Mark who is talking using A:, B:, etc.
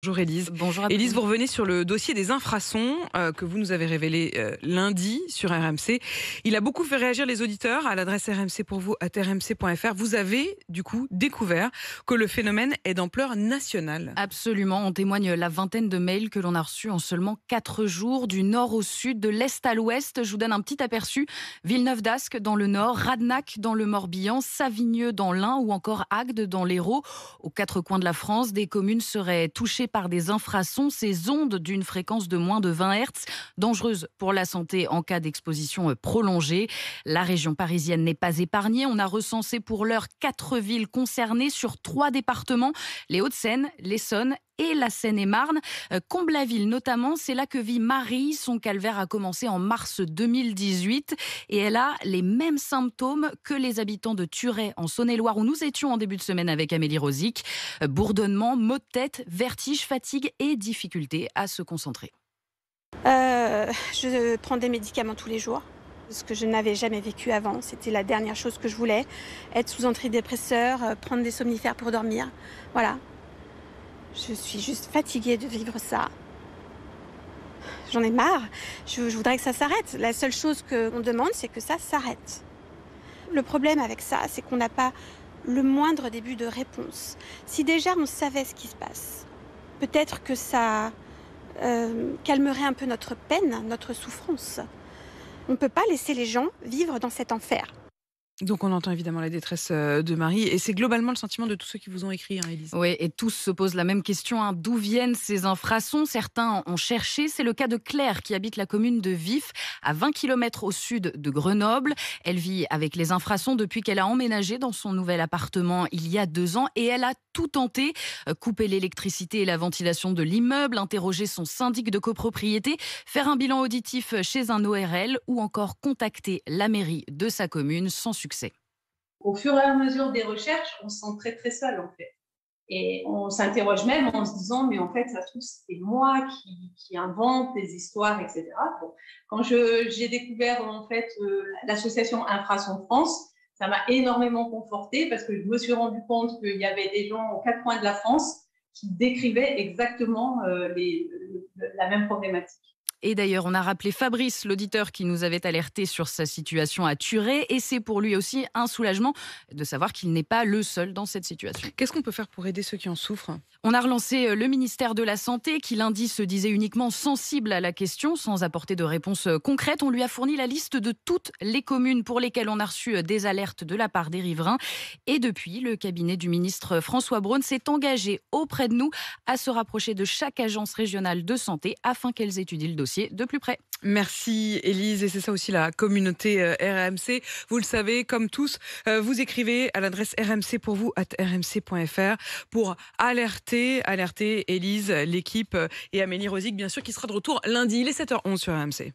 A: Bonjour Élise.
B: Bonjour à
A: Élise,
B: tous.
A: vous revenez sur le dossier des infrasons que vous nous avez révélé lundi sur RMC. Il a beaucoup fait réagir les auditeurs à l'adresse rmc.fr. Vous avez du coup découvert que le phénomène est d'ampleur nationale.
B: Absolument, on témoigne la vingtaine de mails que l'on a reçus en seulement 4 jours, du nord au sud, de l'est à l'ouest. Je vous donne un petit aperçu. Villeneuve d'Ascq dans le nord, Radnac dans le Morbihan, Savigneux dans l'Ain ou encore Agde dans l'Hérault. Aux 4 coins de la France, des communes seraient touchées par des infrasons, ces ondes d'une fréquence de moins de 20 Hz, dangereuses pour la santé en cas d'exposition prolongée. La région parisienne n'est pas épargnée. On a recensé pour l'heure 4 villes concernées sur 3 départements, les Hauts-de-Seine, l'Essonne et la Seine-et-Marne. Comblaville notamment, c'est là que vit Marie. Son calvaire a commencé en mars 2018 et elle a les mêmes symptômes que les habitants de Turet en Saône-et-Loire où nous étions en début de semaine avec Amélie Rosic. Bourdonnement, maux de tête, vertige, fatigue et difficulté à se concentrer.
C: Je prends des médicaments tous les jours, ce que je n'avais jamais vécu avant. C'était la dernière chose que je voulais, être sous antidépresseur, prendre des somnifères pour dormir. Voilà. Je suis juste fatiguée de vivre ça. J'en ai marre. Je voudrais que ça s'arrête. La seule chose qu'on demande, c'est que ça s'arrête. Le problème avec ça, c'est qu'on n'a pas le moindre début de réponse. Si déjà on savait ce qui se passe, peut-être que ça calmerait un peu notre peine, notre souffrance. On ne peut pas laisser les gens vivre dans cet enfer.
A: Donc on entend évidemment la détresse de Marie et c'est globalement le sentiment de tous ceux qui vous ont écrit, hein, Élise.
B: Oui, et tous se posent la même question, hein. D'où viennent ces infrasons? Certains ont cherché. C'est le cas de Claire qui habite la commune de Vif, à 20 km au sud de Grenoble. Elle vit avec les infrasons depuis qu'elle a emménagé dans son nouvel appartement il y a 2 ans et elle a tout tenté. Couper l'électricité et la ventilation de l'immeuble, interroger son syndic de copropriété, faire un bilan auditif chez un ORL ou encore contacter la mairie de sa commune sans succès.
D: Au fur et à mesure des recherches, on se sent très très seul en fait. Et on s'interroge même en se disant, mais en fait, ça se trouve, c'est moi qui invente des histoires, etc. Bon, quand j'ai découvert en fait l'association Infrasons France, ça m'a énormément confortée parce que je me suis rendu compte qu'il y avait des gens aux 4 coins de la France qui décrivaient exactement la même problématique.
B: Et d'ailleurs, on a rappelé Fabrice, l'auditeur qui nous avait alerté sur sa situation à Turet. Et c'est pour lui aussi un soulagement de savoir qu'il n'est pas le seul dans cette situation.
A: Qu'est-ce qu'on peut faire pour aider ceux qui en souffrent ?
B: On a relancé le ministère de la Santé qui lundi se disait uniquement sensible à la question sans apporter de réponse concrète. On lui a fourni la liste de toutes les communes pour lesquelles on a reçu des alertes de la part des riverains. Et depuis, le cabinet du ministre François Braun s'est engagé auprès de nous à se rapprocher de chaque agence régionale de santé afin qu'elles étudient le dossier de plus près.
A: Merci Élise, et c'est ça aussi la communauté RMC. Vous le savez, comme tous, vous écrivez à l'adresse rmc@rmc.fr pour alerter Élise, l'équipe et Amélie Rosic, bien sûr, qui sera de retour lundi. Il est 7h11 sur RMC.